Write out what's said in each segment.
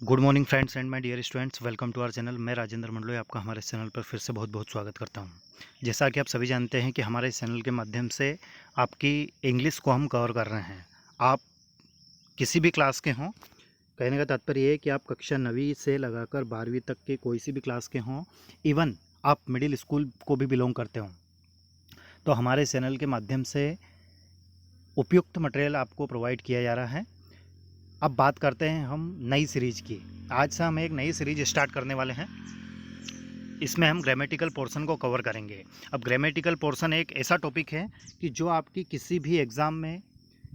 Good morning friends and my dear students, welcome to our channel. मैं राजेंद्र मंडलोई आपका हमारे इस चैनल पर फिर से बहुत बहुत स्वागत करता हूं। जैसा कि आप सभी जानते हैं कि हमारे इस चैनल के माध्यम से आपकी इंग्लिश को हम कवर कर रहे हैं। आप किसी भी क्लास के हों, कहने का तात्पर्य ये है कि आप कक्षा 9वीं से लगाकर 12वीं तक के कोई सी भी क्लास के हों, इवन आप मिडिल स्कूल को भी बिलोंग करते हों, तो हमारे चैनल के माध्यम से उपयुक्त मटेरियल आपको प्रोवाइड किया जा रहा है। अब बात करते हैं हम नई सीरीज की। आज से हम एक नई सीरीज स्टार्ट करने वाले हैं। इसमें हम ग्रामेटिकल पोर्शन को कवर करेंगे। अब ग्रामेटिकल पोर्शन एक ऐसा टॉपिक है कि जो आपकी किसी भी एग्ज़ाम में,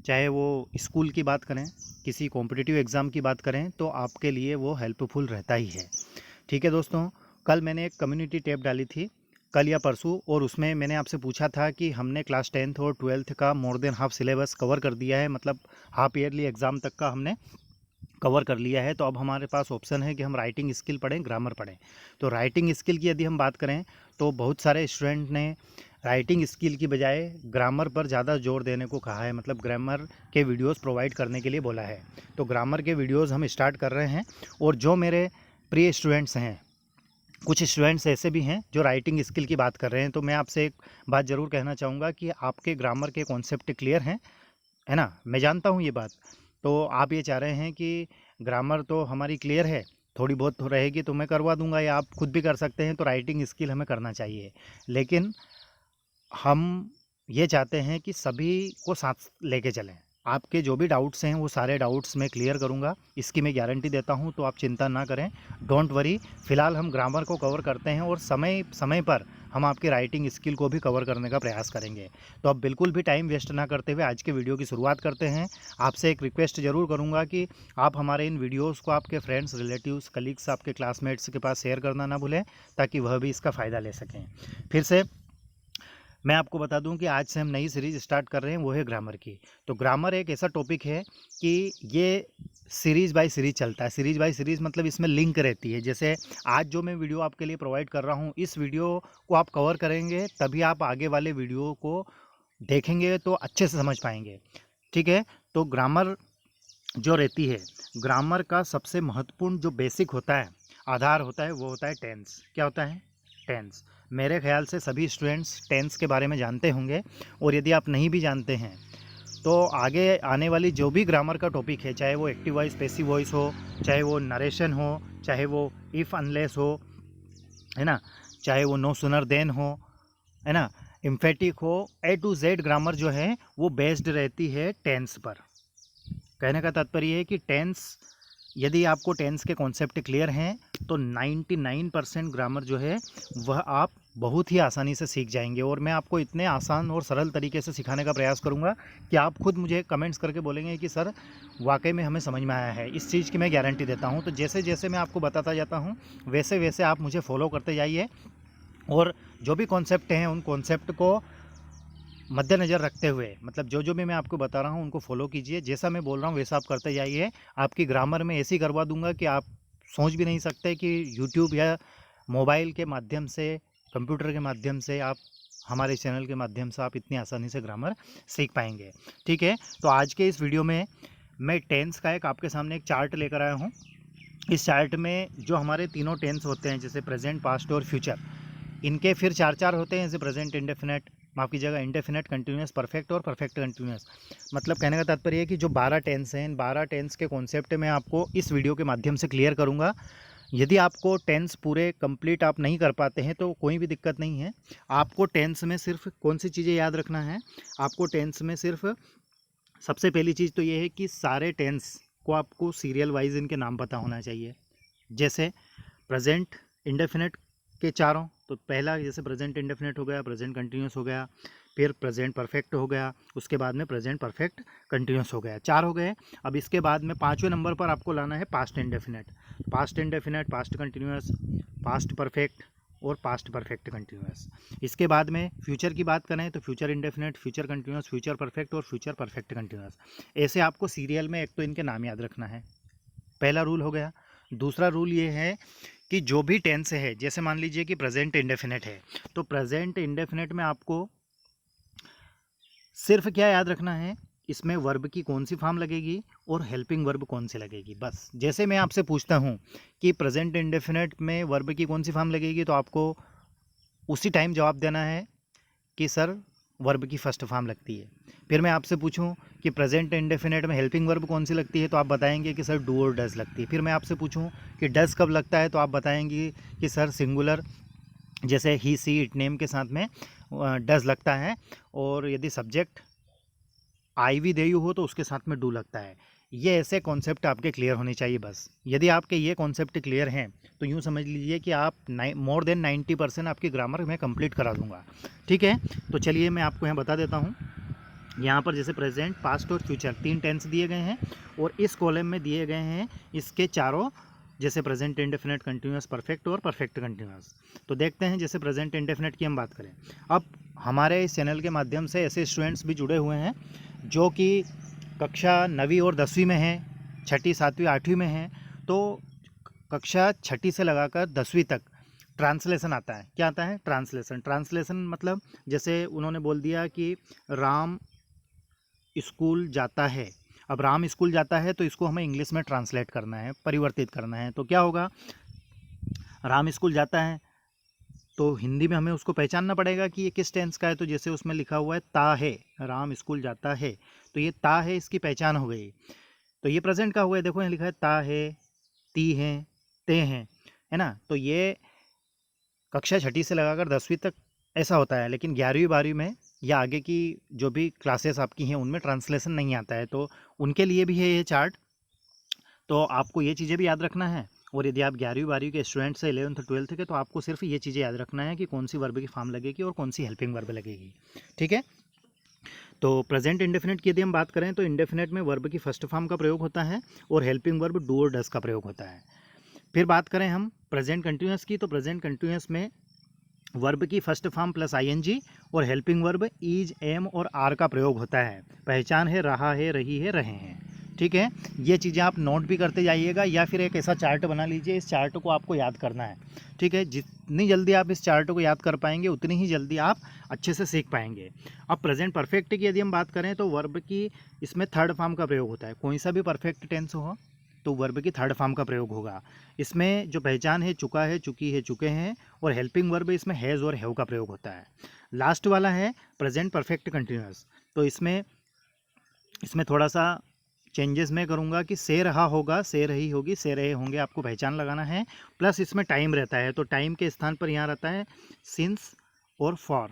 चाहे वो स्कूल की बात करें, किसी कॉम्पिटिटिव एग्ज़ाम की बात करें, तो आपके लिए वो हेल्पफुल रहता ही है। ठीक है दोस्तों, कल मैंने एक कम्युनिटी टैब डाली थी, कल या परसों, और उसमें मैंने आपसे पूछा था कि हमने क्लास 10th और 12th का more than half syllabus cover कर दिया है, मतलब हाफ ईयरली एग्ज़ाम तक का हमने कवर कर लिया है। तो अब हमारे पास ऑप्शन है कि हम राइटिंग स्किल पढ़ें, ग्रामर पढ़ें। तो राइटिंग स्किल की यदि हम बात करें तो बहुत सारे स्टूडेंट ने राइटिंग स्किल की बजाय ग्रामर पर ज़्यादा जोर देने को कहा है, मतलब ग्रामर के वीडियोस प्रोवाइड करने के लिए बोला है। तो ग्रामर के वीडियोस हम स्टार्ट कर रहे हैं। और जो मेरे प्रिय स्टूडेंट्स हैं, कुछ स्टूडेंट्स ऐसे भी हैं जो राइटिंग स्किल की बात कर रहे हैं, तो मैं आपसे एक बात ज़रूर कहना चाहूँगा कि आपके ग्रामर के कॉन्सेप्ट क्लियर हैं, है ना? मैं जानता हूँ ये बात। तो आप ये चाह रहे हैं कि ग्रामर तो हमारी क्लियर है, थोड़ी बहुत तो रहेगी तो मैं करवा दूँगा, या आप खुद भी कर सकते हैं, तो राइटिंग स्किल हमें करना चाहिए। लेकिन हम ये चाहते हैं कि सभी को साथ लेके चलें। आपके जो भी डाउट्स हैं वो सारे डाउट्स मैं क्लियर करूँगा, इसकी मैं गारंटी देता हूँ, तो आप चिंता ना करें, डोंट वरी। फ़िलहाल हम ग्रामर को कवर करते हैं और समय समय पर हम आपकी राइटिंग स्किल को भी कवर करने का प्रयास करेंगे। तो अब बिल्कुल भी टाइम वेस्ट ना करते हुए आज के वीडियो की शुरुआत करते हैं। आपसे एक रिक्वेस्ट ज़रूर करूँगा कि आप हमारे इन वीडियोज़ को आपके फ्रेंड्स, रिलेटिव्स, कलीग्स, आपके क्लासमेट्स के पास शेयर करना ना भूलें, ताकि वह भी इसका फ़ायदा ले सकें। फिर से मैं आपको बता दूं कि आज से हम नई सीरीज़ स्टार्ट कर रहे हैं, वो है ग्रामर की। तो ग्रामर एक ऐसा टॉपिक है कि ये सीरीज़ बाय सीरीज़ चलता है। सीरीज़ बाय सीरीज़ मतलब इसमें लिंक रहती है। जैसे आज जो मैं वीडियो आपके लिए प्रोवाइड कर रहा हूँ, इस वीडियो को आप कवर करेंगे तभी आप आगे वाले वीडियो को देखेंगे तो अच्छे से समझ पाएंगे। ठीक है? तो ग्रामर जो रहती है, ग्रामर का सबसे महत्वपूर्ण जो बेसिक होता है, आधार होता है, वो होता है टेंस। क्या होता है? टेंस। मेरे ख्याल से सभी स्टूडेंट्स टेंस के बारे में जानते होंगे, और यदि आप नहीं भी जानते हैं तो आगे आने वाली जो भी ग्रामर का टॉपिक है, चाहे वो एक्टिव वॉइस, पैसिव वॉइस हो, चाहे वो नरेशन हो, चाहे वो इफ़ अनलेस हो, है ना, चाहे वो नो सुनर देन हो, है ना, इम्फेटिक हो, ए टू जेड ग्रामर जो है वो बेस्ड रहती है टेंस पर। कहने का तात्पर्य है कि टेंस, यदि आपको टेंस के कॉन्सेप्ट क्लियर हैं तो 99% ग्रामर जो है वह आप बहुत ही आसानी से सीख जाएंगे। और मैं आपको इतने आसान और सरल तरीके से सिखाने का प्रयास करूंगा कि आप खुद मुझे कमेंट्स करके बोलेंगे कि सर वाकई में हमें समझ में आया है। इस चीज़ की मैं गारंटी देता हूं। तो जैसे जैसे मैं आपको बताता जाता हूं, वैसे वैसे आप मुझे फॉलो करते जाइए, और जो भी कॉन्सेप्ट हैं उन कॉन्सेप्ट को मद्देनज़र रखते हुए, मतलब जो जो भी मैं आपको बता रहा हूँ उनको फॉलो कीजिए। जैसा मैं बोल रहा हूँ वैसा आप करते जाइए। आपकी ग्रामर में ऐसी करवा दूंगा कि आप सोच भी नहीं सकते कि यूट्यूब या मोबाइल के माध्यम से, कंप्यूटर के माध्यम से, आप हमारे चैनल के माध्यम से आप इतनी आसानी से ग्रामर सीख पाएंगे। ठीक है? तो आज के इस वीडियो में मैं टेंस का एक आपके सामने एक चार्ट लेकर आया हूँ। इस चार्ट में जो हमारे तीनों टेंस होते हैं, जैसे प्रेजेंट, पास्ट और फ्यूचर, इनके फिर चार चार होते हैं, जैसे प्रेजेंट इंडेफिनेट, माफ़ कीजिएगा, इंडेफिनेट कंटिन्यूस, परफेक्ट और परफेक्ट कंटिन्यूस। मतलब कहने का तात्पर्य है कि जो 12 टेंस हैं, इन 12 टेंस के कॉन्सेप्ट मैं आपको इस वीडियो के माध्यम से क्लियर करूंगा। यदि आपको टेंस पूरे कंप्लीट आप नहीं कर पाते हैं तो कोई भी दिक्कत नहीं है। आपको टेंस में सिर्फ कौन सी चीज़ें याद रखना है? आपको टेंस में सिर्फ सबसे पहली चीज़ तो ये है कि सारे टेंस को आपको सीरियल वाइज इनके नाम पता होना चाहिए। जैसे प्रेजेंट इंडेफिनेट के चारों, तो पहला जैसे प्रेजेंट इंडेफिनेट हो गया, प्रेजेंट कंटिन्यूस हो गया, फिर प्रेजेंट परफेक्ट हो गया, उसके बाद में प्रेजेंट परफेक्ट कंटिन्यूस हो गया, चार हो गए। अब इसके बाद में पाँचवें नंबर पर आपको लाना है past indefinite. Past indefinite, past continuous, past perfect और पास्ट परफेक्ट कंटिन्यूस। इसके बाद में फ्यूचर की बात करें तो future indefinite, future continuous, future perfect और फ्यूचर परफेक्ट कंटिन्यूस। ऐसे आपको सीरियल में एक तो इनके नाम याद रखना है, पहला रूल हो गया। दूसरा रूल ये है कि जो भी टेंस है, जैसे मान लीजिए कि प्रेजेंट इंडेफिनेट है, तो प्रेजेंट इंडेफिनेट में आपको सिर्फ क्या याद रखना है? इसमें वर्ब की कौन सी फॉर्म लगेगी और हेल्पिंग वर्ब कौन सी लगेगी। बस जैसे मैं आपसे पूछता हूँ कि प्रेजेंट इंडेफिनिट में वर्ब की कौन सी फॉर्म लगेगी, तो आपको उसी टाइम जवाब देना है कि सर वर्ब की फर्स्ट फॉर्म लगती है। फिर मैं आपसे पूछूं कि प्रेजेंट इंडेफिनिट में हेल्पिंग वर्ब कौन सी लगती है, तो आप बताएंगे कि सर डू और डज लगती है। फिर मैं आपसे पूछूं कि डज कब लगता है, तो आप बताएंगे कि सर सिंगुलर जैसे ही सी इट नेम के साथ में डज लगता है, और यदि subject I we they you हो तो उसके साथ में डू लगता है। ये ऐसे कॉन्सेप्ट आपके क्लियर होने चाहिए। बस यदि आपके ये कॉन्सेप्ट क्लियर हैं तो यूँ समझ लीजिए कि आप मोर देन 90% आपकी ग्रामर मैं कंप्लीट करा दूंगा। ठीक है, तो चलिए मैं आपको यहाँ बता देता हूँ। यहाँ पर जैसे प्रेजेंट, पास्ट और फ्यूचर 3 टेंस दिए गए हैं, और इस कॉलम में दिए गए हैं इसके चारों, जैसे प्रेजेंट इंडेफिनिट, कंटिन्यूअस, परफेक्ट और परफेक्ट कंटिन्यूअस। तो देखते हैं, जैसे प्रेजेंट इंडेफिनिट की हम बात करें। अब हमारे इस चैनल के माध्यम से ऐसे स्टूडेंट्स भी जुड़े हुए हैं जो कि कक्षा 9वीं और 10वीं में हैं, 6ठी, 7वीं, 8वीं में हैं। तो कक्षा 6ठी से लगाकर 10वीं तक ट्रांसलेशन आता है। क्या आता है? ट्रांसलेशन। ट्रांसलेशन मतलब जैसे उन्होंने बोल दिया कि राम स्कूल जाता है। अब राम स्कूल जाता है तो इसको हमें इंग्लिश में ट्रांसलेट करना है, परिवर्तित करना है। तो क्या होगा? राम स्कूल जाता है तो हिंदी में हमें उसको पहचानना पड़ेगा कि ये किस टेंस का है। तो जैसे उसमें लिखा हुआ है ता है, राम स्कूल जाता है, तो ये ता है, इसकी पहचान हो गई। तो ये प्रेजेंट का हुआ है, देखो यहाँ लिखा है ता है, ती है, ते हैं, है ना। तो ये कक्षा 6ठी से लगाकर 10वीं तक ऐसा होता है, लेकिन 11वीं 12वीं में या आगे की जो भी क्लासेस आपकी हैं उनमें ट्रांसलेशन नहीं आता है, तो उनके लिए भी है ये चार्ट। तो आपको ये चीज़ें भी याद रखना है। और यदि आप 11वीं 12वीं के स्टूडेंट्स हैं, 11th 12th के, तो आपको सिर्फ ये चीज़ें याद रखना है कि कौन सी वर्ब की फॉर्म लगेगी और कौन सी हेल्पिंग वर्ब लगेगी। ठीक है, तो प्रेजेंट इंडेफिनिट की यदि हम बात करें तो इंडेफिनिट में वर्ब की फर्स्ट फॉर्म का प्रयोग होता है और हेल्पिंग वर्ब डू और डज का प्रयोग होता है। फिर बात करें हम प्रेजेंट कंटिन्यूअस की, तो प्रेजेंट कंटिन्यूअस में वर्ब की फर्स्ट फॉर्म प्लस आईएनजी और हेल्पिंग वर्ब इज, एम और आर का प्रयोग होता है। पहचान है, रहा है, रही है, रहे हैं। ठीक है, ये चीज़ें आप नोट भी करते जाइएगा या फिर एक ऐसा चार्ट बना लीजिए, इस चार्ट को आपको याद करना है। ठीक है, जितनी जल्दी आप इस चार्ट को याद कर पाएंगे उतनी ही जल्दी आप अच्छे से सीख पाएंगे। अब प्रेजेंट परफेक्ट की यदि हम बात करें तो वर्ब की इसमें थर्ड फॉर्म का प्रयोग होता है। कोई सा भी परफेक्ट टेंस हो तो वर्ब की थर्ड फॉर्म का प्रयोग होगा। इसमें जो पहचान है, चुका है, चुकी है, चुके हैं, और हेल्पिंग वर्ब इसमें हैज़ और हैव का प्रयोग होता है। लास्ट वाला है प्रेजेंट परफेक्ट कंटिन्यूअस, तो इसमें थोड़ा सा चेंजेस मैं करूँगा कि से रहा होगा, से रही होगी, से रहे होंगे, आपको पहचान लगाना है। प्लस इसमें टाइम रहता है, तो टाइम के स्थान पर यहाँ रहता है सिंस और फॉर।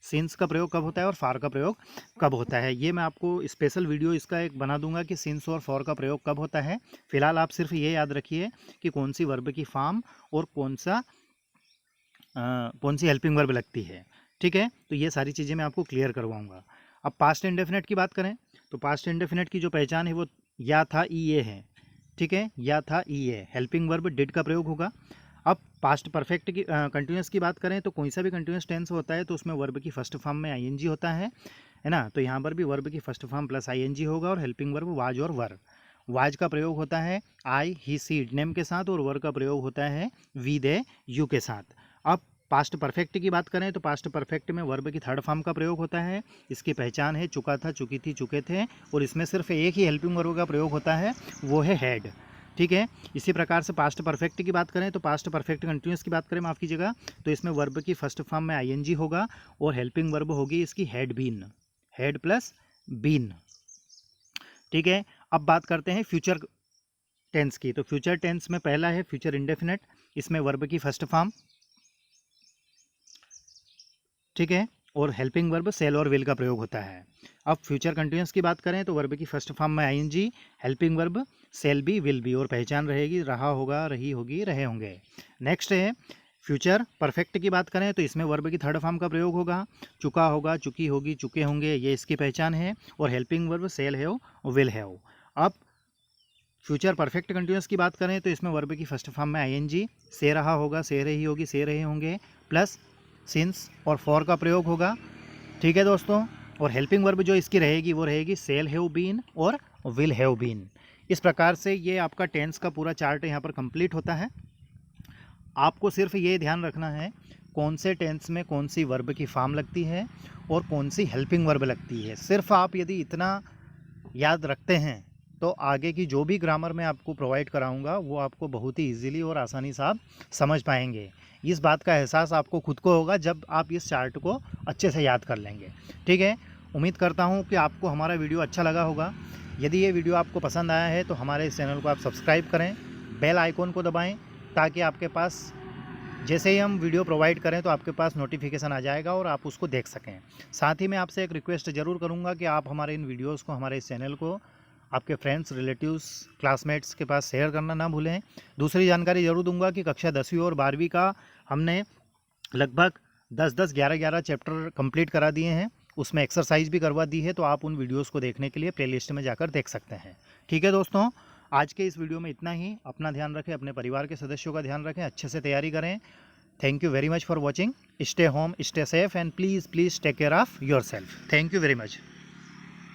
सिंस का प्रयोग कब होता है और फॉर का प्रयोग कब होता है, ये मैं आपको स्पेशल वीडियो इसका एक बना दूंगा कि सिंस और फॉर का प्रयोग कब होता है। फिलहाल आप सिर्फ ये याद रखिए कि कौन सी वर्ब की फॉर्म और कौन सी हेल्पिंग वर्ब लगती है। ठीक है, तो ये सारी चीज़ें मैं आपको क्लियर करवाऊंगा। अब पास्ट इंडेफिनिट की बात करें तो पास्ट इंडेफिनिट की जो पहचान है वो या था, ई ए है। ठीक है, या था, ई ए, हेल्पिंग वर्ब डिड का प्रयोग होगा। अब पास्ट परफेक्ट की कंटिन्यूस की बात करें तो कोई सा भी कंटिन्यूस टेंस होता है तो उसमें वर्ब की फर्स्ट फॉर्म में आईएनजी होता है ना। तो यहाँ पर भी वर्ब की फर्स्ट फॉर्म प्लस आईएनजी होगा और हेल्पिंग वर्ब वाज और वर। वाज का प्रयोग होता है आई, ही, सी, इट नेम के साथ, और वर का प्रयोग होता है वी, दे, यू के साथ। अब पास्ट परफेक्ट की बात करें तो पास्ट परफेक्ट में वर्ब की थर्ड फॉर्म का प्रयोग होता है। इसकी पहचान है चुका था, चुकी थी, चुके थे, और इसमें सिर्फ एक ही हेल्पिंग वर्ब का प्रयोग होता है, वो है हैड। ठीक है, इसी प्रकार से पास्ट परफेक्ट की बात करें तो पास्ट परफेक्ट कंटिन्यूस की बात करें, माफ़ कीजिएगा, तो इसमें वर्ब की फर्स्ट फॉर्म में आईएनजी होगा और हेल्पिंग वर्ब होगी इसकी had been, had plus been. ठीक है, अब बात करते हैं फ्यूचर टेंस की, तो फ्यूचर टेंस में पहला है फ्यूचर इंडेफिनिट, इसमें वर्ब की फर्स्ट फॉर्म, ठीक है, और हेल्पिंग वर्ब सेल और विल का प्रयोग होता है। अब फ्यूचर कंटिन्यूस की बात करें तो वर्ब की फर्स्ट फॉर्म में ING, helping verb shall be, will be, और पहचान रहेगी रहा होगा, रही होगी, रहे होंगे। नेक्स्ट है फ्यूचर परफेक्ट की बात करें तो इसमें वर्ब की थर्ड फॉर्म का प्रयोग होगा, चुका होगा, चुकी होगी, चुके होंगे, ये इसकी पहचान है, और helping verb shall have, will have. अब फ्यूचर परफेक्ट कंटिन्यूस की बात करें तो इसमें वर्ब की फर्स्ट फॉर्म में आईएनजी, से रहा होगा, से रही होगी, से रहे होंगे, प्लस सिंस और फॉर का प्रयोग होगा। ठीक है दोस्तों, और हेल्पिंग वर्ब जो इसकी रहेगी वो रहेगी सेल हैव बीन और विल हैव बीन। इस प्रकार से ये आपका टेंस का पूरा चार्ट यहाँ पर कंप्लीट होता है। आपको सिर्फ ये ध्यान रखना है कौन से टेंस में कौन सी वर्ब की फॉर्म लगती है और कौन सी हेल्पिंग वर्ब लगती है। सिर्फ आप यदि इतना याद रखते हैं तो आगे की जो भी ग्रामर मैं आपको प्रोवाइड कराऊंगा वो आपको बहुत ही इजीली और आसानी से आप समझ पाएंगे। इस बात का एहसास आपको खुद को होगा जब आप इस चार्ट को अच्छे से याद कर लेंगे। ठीक है, उम्मीद करता हूँ कि आपको हमारा वीडियो अच्छा लगा होगा। यदि ये वीडियो आपको पसंद आया है तो हमारे इस चैनल को आप सब्सक्राइब करें, बेल आइकॉन को दबाएं, ताकि आपके पास जैसे ही हम वीडियो प्रोवाइड करें तो आपके पास नोटिफिकेशन आ जाएगा और आप उसको देख सकें। साथ ही मैं आपसे एक रिक्वेस्ट ज़रूर करूंगा कि आप हमारे इन वीडियोस को, हमारे इस चैनल को आपके फ्रेंड्स, रिलेटिव्स, क्लासमेट्स के पास शेयर करना ना भूलें। दूसरी जानकारी ज़रूर दूंगा कि कक्षा 10वीं और 12वीं का हमने लगभग 10-10, 11-11 चैप्टर कंप्लीट करा दिए हैं। उसमें एक्सरसाइज भी करवा दी है, तो आप उन वीडियोस को देखने के लिए प्लेलिस्ट में जाकर देख सकते हैं। ठीक है दोस्तों, आज के इस वीडियो में इतना ही। अपना ध्यान रखें, अपने परिवार के सदस्यों का ध्यान रखें, अच्छे से तैयारी करें। Thank you very much for watching. Stay home, stay safe and please take care of yourself. Thank you very much.